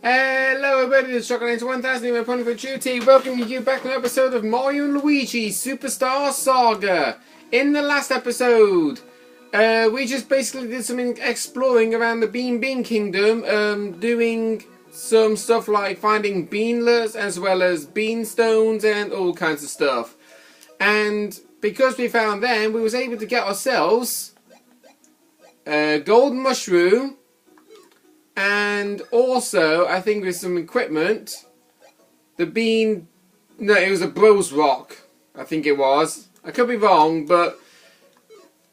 Hello everybody, this is Cackletta 1000 here, reporting for duty. Welcome you back to an episode of Mario and Luigi SuperStar Saga. In the last episode, we just basically did some exploring around the Bean Kingdom, doing some stuff like finding beanlets as well as beanstones and all kinds of stuff. And because we found them, we was able to get ourselves a golden mushroom. And also, I think with some equipment, it was a Bros Rock, I think it was. I could be wrong, but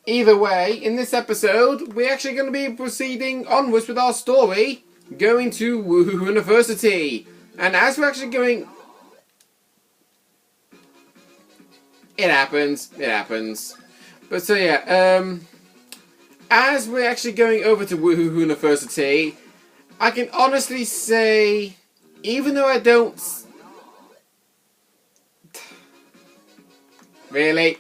either way, in this episode, we're actually going to be proceeding onwards with our story, going to Hoonerversity. And as we're actually going... It happens. But so yeah, as we're actually going over to Hoonerversity, I can honestly say, even though I don't... Really?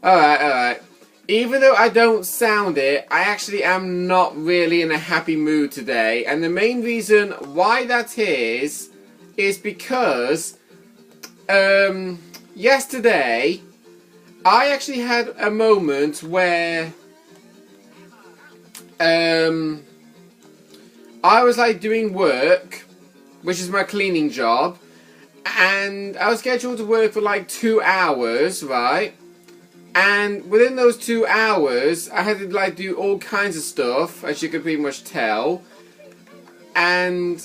Alright. Even though I don't sound it, I actually am not really in a happy mood today. And the main reason why that is because yesterday, I actually had a moment where I was like doing work, which is my cleaning job, and I was scheduled to work for like 2 hours, right? And within those 2 hours, I had to like do all kinds of stuff, as you could pretty much tell. And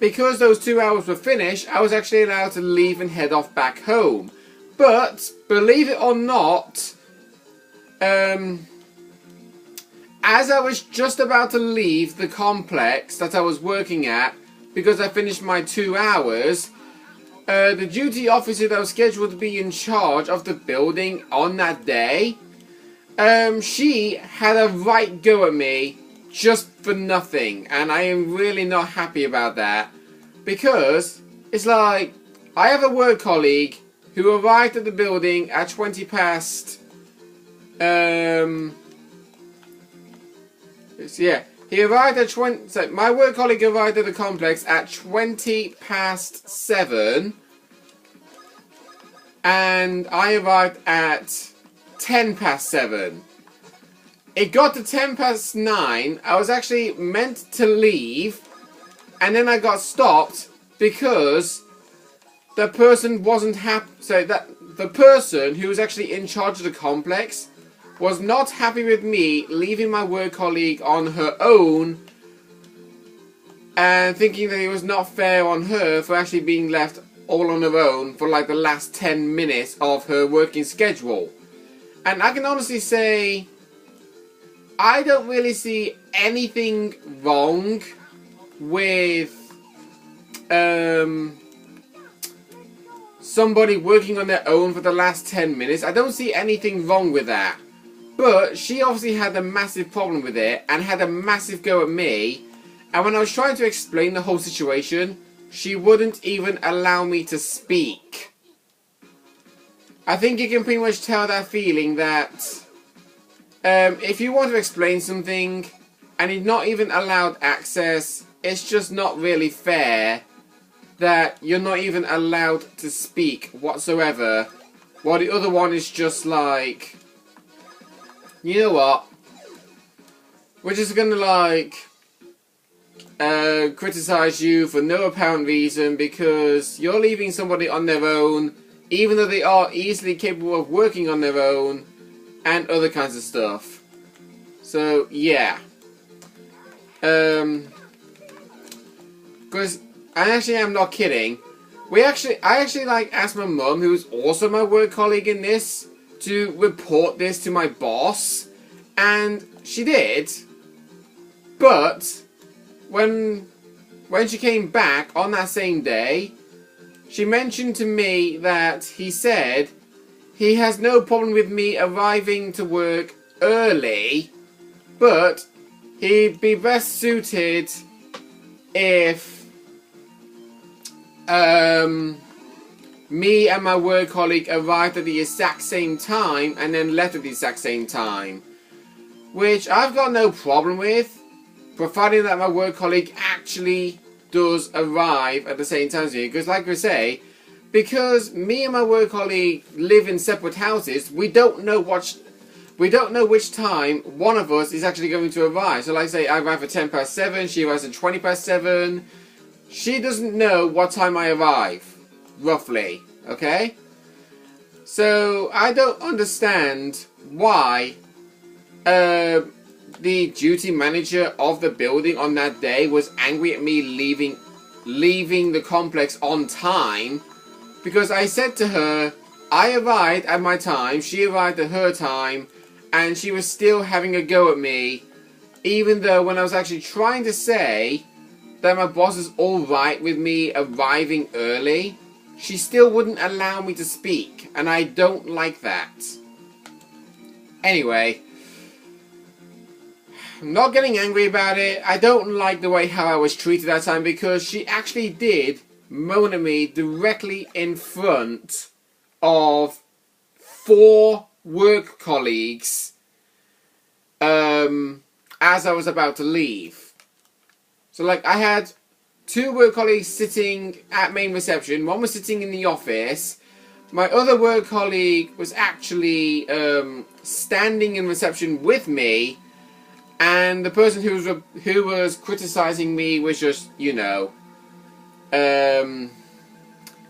because those 2 hours were finished, I was actually allowed to leave and head off back home. But believe it or not, as I was just about to leave the complex that I was working at, because I finished my 2 hours, the duty officer that was scheduled to be in charge of the building on that day, she had a right go at me just for nothing, and I am really not happy about that, because it's like, I have a work colleague who arrived at the building at 20 past, he arrived at 20, so my work colleague arrived at the complex at 20 past 7, and I arrived at 10 past 7. It got to 10 past 9, I was actually meant to leave, and then I got stopped because the person wasn't happy, so that the person who was actually in charge of the complex was not happy with me leaving my work colleague on her own, and thinking that it was not fair on her for actually being left all on her own for like the last 10 minutes of her working schedule. And I can honestly say, I don't really see anything wrong with somebody working on their own for the last 10 minutes. I don't see anything wrong with that. But she obviously had a massive problem with it and had a massive go at me. And when I was trying to explain the whole situation, she wouldn't even allow me to speak. I think you can pretty much tell that feeling that if you want to explain something and you're not even allowed access, it's just not really fair that you're not even allowed to speak whatsoever, while the other one is just like, you know what, we're just gonna like criticize you for no apparent reason because you're leaving somebody on their own, even though they are easily capable of working on their own, and other kinds of stuff. So yeah, because I actually am not kidding. I actually like asked my mum, who's also my work colleague in this, to report this to my boss, and she did. But when she came back on that same day, she mentioned to me that he said he has no problem with me arriving to work early, but he'd be best suited if me and my work colleague arrived at the exact same time and then left at the exact same time. Which I've got no problem with, providing that my work colleague actually does arrive at the same time as me. Because like I say, because me and my work colleague live in separate houses, we don't know which time one of us is actually going to arrive. So like I say, I arrive at 10 past 7, she arrives at 20 past 7. She doesn't know what time I arrive, roughly, okay? So I don't understand why the duty manager of the building on that day was angry at me leaving the complex on time, because I said to her, I arrived at my time, she arrived at her time, and she was still having a go at me, even though when I was actually trying to say that my boss is alright with me arriving early, she still wouldn't allow me to speak, and I don't like that. Anyway, I'm not getting angry about it. I don't like the way how I was treated that time, because she actually did moan at me directly in front of 4 work colleagues as I was about to leave. So like I had 2 work colleagues sitting at main reception, one was sitting in the office, my other work colleague was actually standing in reception with me, and the person who was criticizing me was just, you know,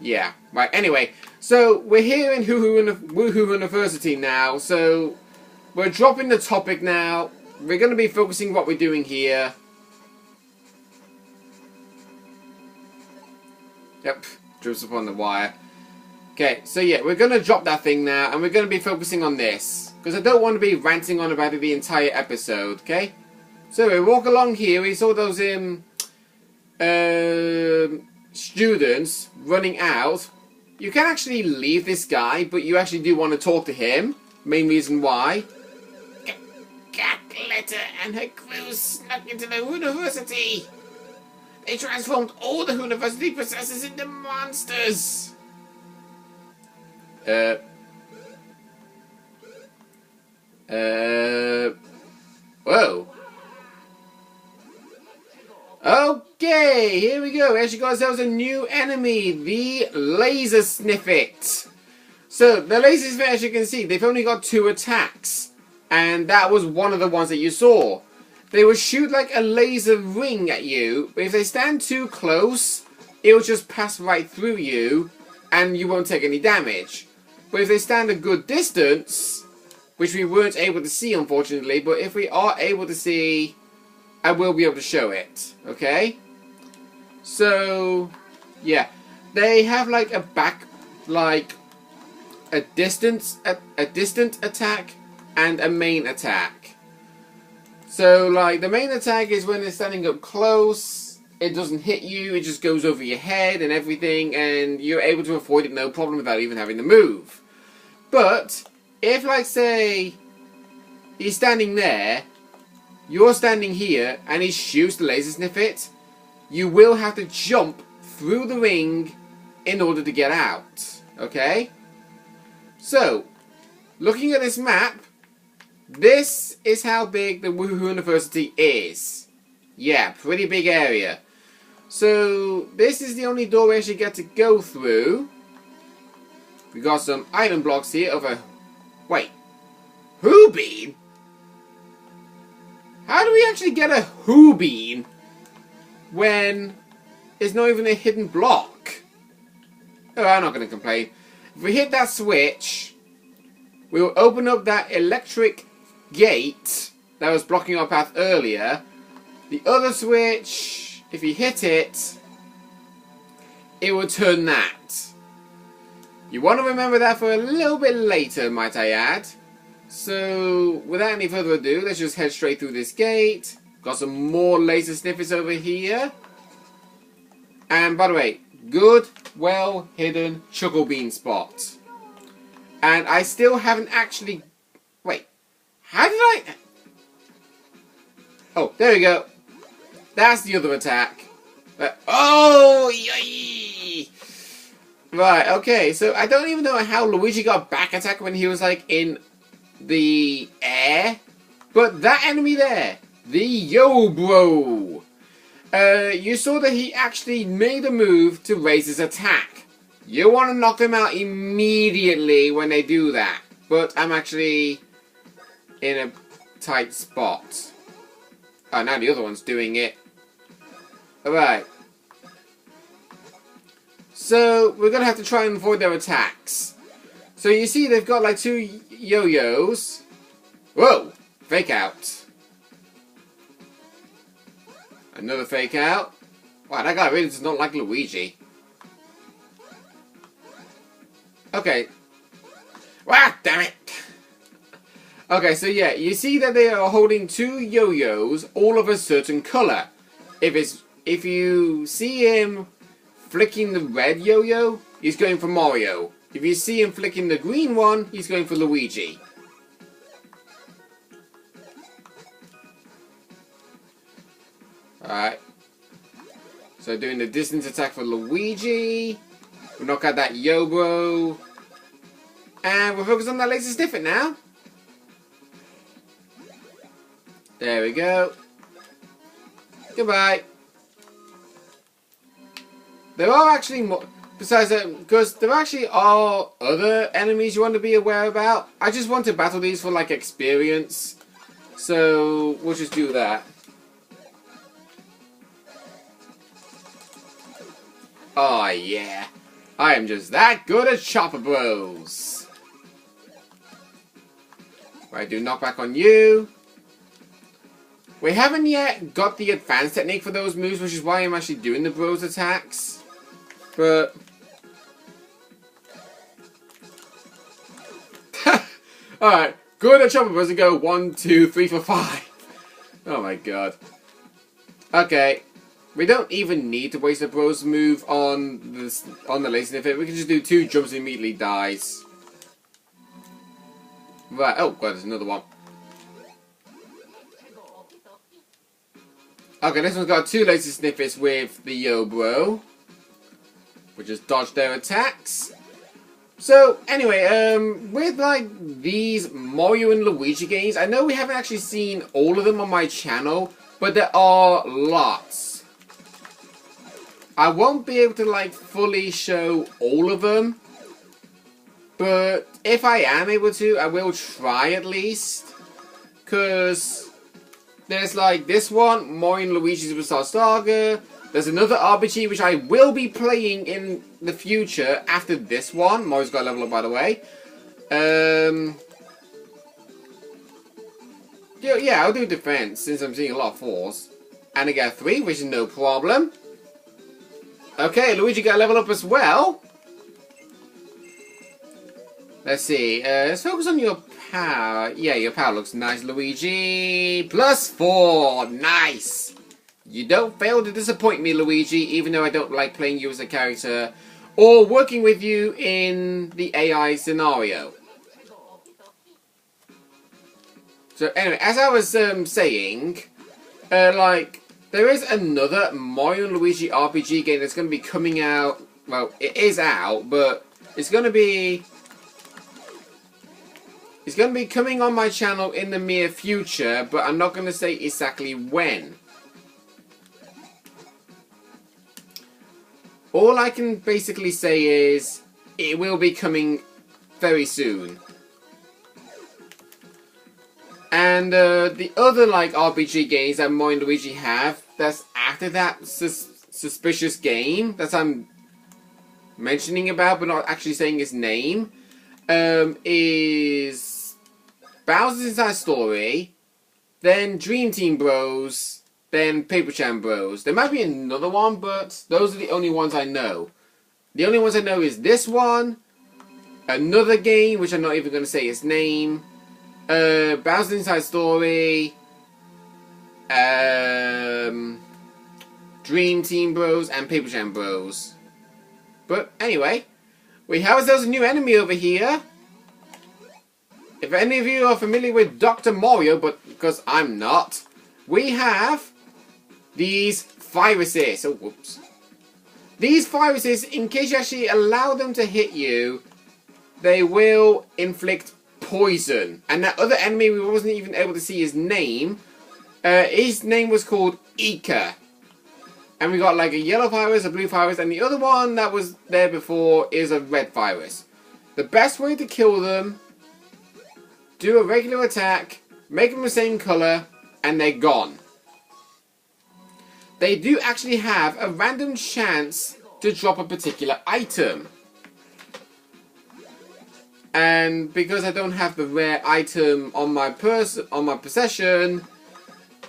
yeah, right, anyway, so we're here in Hoonerversity now, so we're dropping the topic now, we're going to be focusing what we're doing here. Yep, drips upon the wire. Okay, so yeah, we're going to drop that thing now, and we're going to be focusing on this, because I don't want to be ranting on about it the entire episode, okay? So we walk along here, we saw those students running out. You can actually leave this guy, but you actually do want to talk to him. Main reason why. Cackletta and her crew snuck into the Hoonerversity. They transformed all the Hoonerversity possessors into monsters. Whoa. Okay, here we go. We actually got ourselves a new enemy, the Laser Sniffet. So, the Laser Sniffet, as you can see, they've only got 2 attacks. And that was one of the ones that you saw. They will shoot like a laser ring at you, but if they stand too close, it will just pass right through you, and you won't take any damage. But if they stand a good distance, which we weren't able to see unfortunately, but if we are able to see, I will be able to show it, okay? So, yeah, they have like a distant attack and a main attack. So, like, the main attack is when it's standing up close, it doesn't hit you, it just goes over your head and everything, and you're able to avoid it no problem without even having to move. But, if, like, say, he's standing there, you're standing here, and he shoots the Laser Sniffet, you will have to jump through the ring in order to get out, okay? So, looking at this map, this is how big the Hoonerversity is. Yeah, pretty big area. So, this is the only door we actually get to go through. We got some item blocks here of a... Wait. Who bean? How do we actually get a who bean when there's not even a hidden block? Oh, I'm not going to complain. If we hit that switch, we'll open up that electric gate that was blocking our path earlier. The other switch, if you hit it, it will turn that. You want to remember that for a little bit later, might I add. So, without any further ado, let's just head straight through this gate. Got some more laser sniffers over here. And by the way, good, well hidden chuckle bean spot. And I still haven't actually... Wait. How did I... Oh, there we go. That's the other attack. Oh! Yay! Right, okay. So I don't even know how Luigi got back attack when he was like in the air. But that enemy there, the Yo Bro. you saw that he actually made a move to raise his attack. You want to knock them out immediately when they do that. But I'm actually in a tight spot. Oh, now the other one's doing it. Alright. So, we're going to have to try and avoid their attacks. So you see they've got like 2 yo-yos. Whoa! Fake out. Another fake out. Wow, that guy really does not like Luigi. Okay. Wow, damn it! Okay, so yeah, you see that they are holding 2 yo-yos, all of a certain colour. If you see him flicking the red yo-yo, he's going for Mario. If you see him flicking the green one, he's going for Luigi. Alright. So doing the distance attack for Luigi. We'll knock out that yo-bro. And we're focused on that laser sniffer now. There we go. Goodbye. There are actually more, besides that, because there actually are other enemies you want to be aware about. I just want to battle these for like experience. So we'll just do that. Oh yeah. I am just that good at Chopper Bros. Right, do knockback on you. We haven't yet got the advanced technique for those moves, which is why I'm actually doing the Bros attacks. But alright, good at Chopper Bros and go 1, 2, 3, 4, 5. Oh my god. Okay. We don't even need to waste a Bros move on the laser sniffer. We can just do 2 jumps and immediately dies. Right, oh god, there's another one. Okay, this one's got 2 laser sniffers with the Yo-Bro. We just dodge their attacks. So, anyway, with like these Mario and Luigi games, I know we haven't actually seen all of them on my channel, but there are lots. I won't be able to like fully show all of them, but if I am able to, I will try at least. Because there's like this one, Mario and Luigi SuperStar Saga. There's another RPG which I will be playing in the future after this one. Mario's got a level up, by the way. Yeah, I'll do defense since I'm seeing a lot of 4s. And I got 3, which is no problem. Okay, Luigi got a level up as well. Let's see. Let's focus on your power. Yeah, your power looks nice, Luigi. +4. Nice. You don't fail to disappoint me, Luigi, even though I don't like playing you as a character or working with you in the AI scenario. So anyway, as I was saying, like, there is another Mario and Luigi RPG game that's going to be coming out. Well, it is out, but it's going to be coming on my channel in the near future, but I'm not going to say exactly when. All I can basically say is it will be coming very soon. And the other like RPG games that Mario and Luigi have, that's after that suspicious game that I'm mentioning about but not actually saying his name, is Bowser's Inside Story, then Dream Team Bros, then Paper Jam Bros. There might be another one, but those are the only ones I know. The only ones I know is this one, another game, which I'm not even going to say its name, Bowser's Inside Story, Dream Team Bros, and Paper Jam Bros. But anyway, we have ourselves a new enemy over here. If any of you are familiar with Dr. Mario, but because I'm not, we have these viruses. Oh, whoops. These viruses, in case you actually allow them to hit you, they will inflict poison. And that other enemy, we wasn't even able to see his name. His name was called Ika. And we got like a yellow virus, a blue virus, and the other one that was there before is a red virus. The best way to kill them, do a regular attack, make them the same colour, and they're gone. They do actually have a random chance to drop a particular item. And because I don't have the rare item on my possession,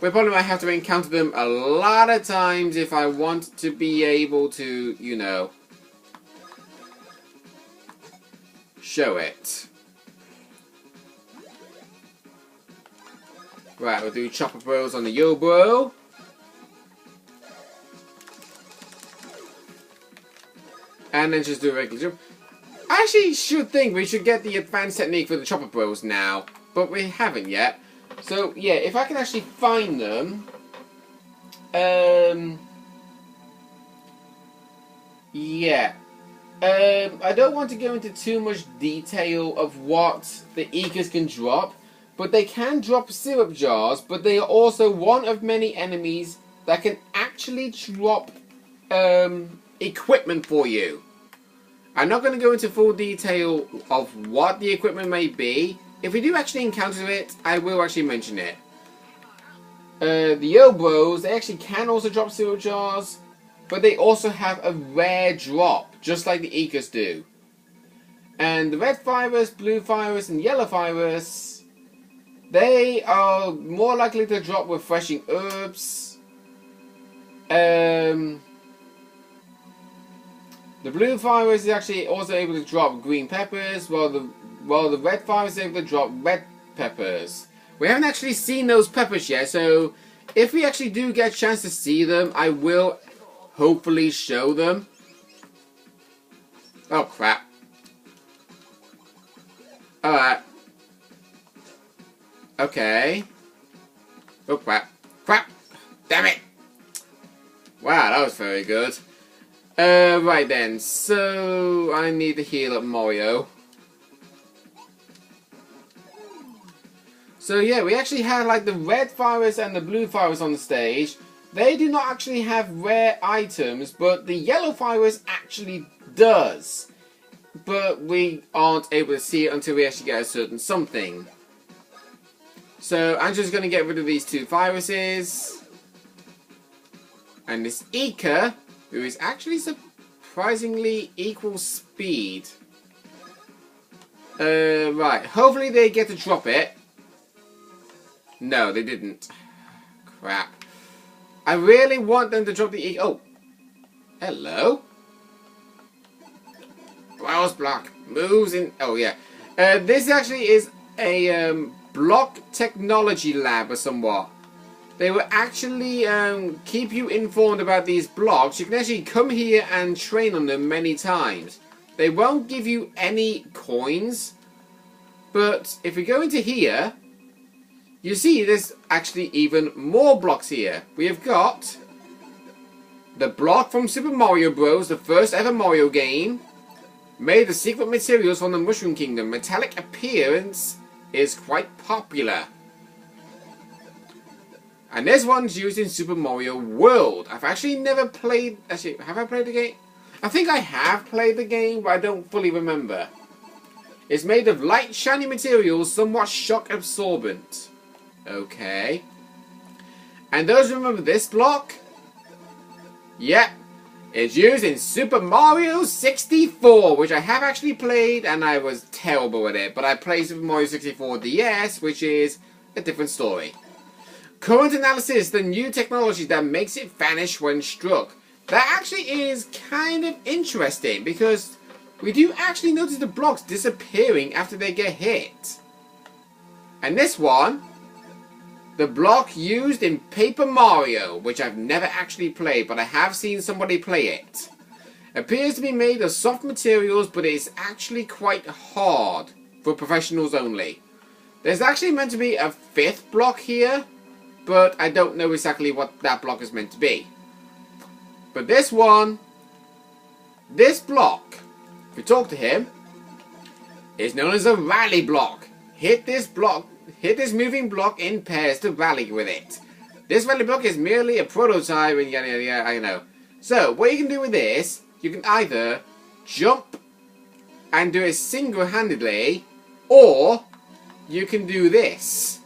we probably might have to encounter them a lot of times if I want to be able to, you know, show it. Right, we'll do Chopper Bros on the Yo Bro. And then just do a regular jump. I actually should think we should get the advanced technique for the Chopper Bros now, but we haven't yet. So, yeah, if I can actually find them... yeah. I don't want to go into too much detail of what the IGAs can drop, but they can drop syrup jars, but they are also one of many enemies that can actually drop equipment for you. I'm not going to go into full detail of what the equipment may be. If we do actually encounter it, I will actually mention it. The Yo Bros, they actually can also drop syrup jars, but they also have a rare drop, just like the IGAs do. And the red virus, blue virus, and yellow virus, they are more likely to drop refreshing herbs. The blue virus is actually also able to drop green peppers, while the red virus is able to drop red peppers. We haven't actually seen those peppers yet, so if we actually do get a chance to see them, I will hopefully show them. Oh crap. Alright. Okay. Oh crap. Crap! Damn it! Wow, that was very good. Right then, so I need to heal up Mario. So yeah, we actually have like the red virus and the blue virus on the stage. They do not actually have rare items, but the yellow virus actually does. But we aren't able to see it until we actually get a certain something. So I'm just going to get rid of these two viruses. And this Ika, who is actually surprisingly equal speed. Right, hopefully they get to drop it. No, they didn't. Crap. I really want them to drop the Ika. Oh. Hello. Browse block. Moves in. Oh, yeah. This actually is a block technology lab or somewhat. They will actually keep you informed about these blocks. You can actually come here and train on them many times. They won't give you any coins. But if we go into here, you see there's actually even more blocks here. We have got the block from Super Mario Bros., the first ever Mario game. Made of secret materials from the Mushroom Kingdom. Metallic appearance is quite popular. And this one's used in Super Mario World. I've actually never played... Actually, have I played the game? I think I have played the game, but I don't fully remember. It's made of light, shiny materials, somewhat shock absorbent. Okay. And those who remember this block? Yep. It's used in Super Mario 64, which I have actually played, and I was terrible at it. But I played Super Mario 64 DS, which is a different story. Current analysis, the new technology that makes it vanish when struck. That actually is kind of interesting, because we do actually notice the blocks disappearing after they get hit. And this one, the block used in Paper Mario, which I've never actually played, but I have seen somebody play it. Appears to be made of soft materials, but it is actually quite hard for professionals only. There's actually meant to be a fifth block here, but I don't know exactly what that block is meant to be. But this one, this block, if we talk to him, is known as a rally block. Hit this moving block in pairs to rally with it. This rally block is merely a prototype and yada yada yada, I know. So, what you can do with this, you can either jump and do it single-handedly, or you can do this.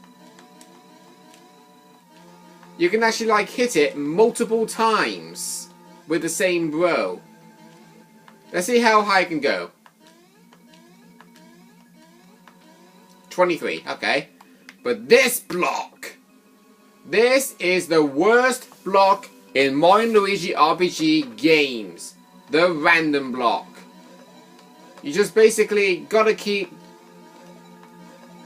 You can actually like hit it multiple times with the same bro. Let's see how high I can go. 23, okay. But this block, this is the worst block in Mario & Luigi RPG games. The random block. You just basically gotta keep...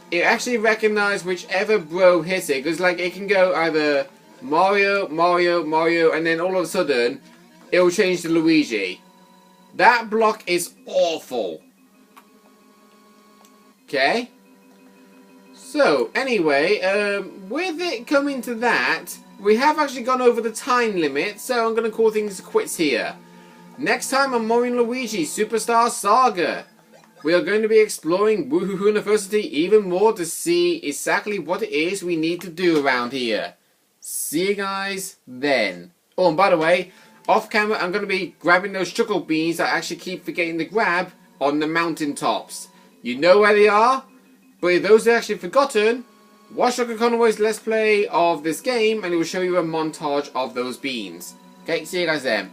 It actually recognizes whichever bro hits it. Because like it can go either Mario, Mario, Mario, and then all of a sudden it will change to Luigi. That block is awful. Okay? So, anyway, with it coming to that, we have actually gone over the time limit, so I'm going to call things quits here. Next time on Mario & Luigi SuperStar Saga, we are going to be exploring WooHoo Hoonerversity even more to see exactly what it is we need to do around here. See you guys then. Oh, and by the way, off camera I'm going to be grabbing those chuckle beans that I actually keep forgetting to grab on the mountaintops. You know where they are? But if those are actually forgotten, watch Dr. Conway's Let's Play of this game and it will show you a montage of those beans. Okay, see you guys then.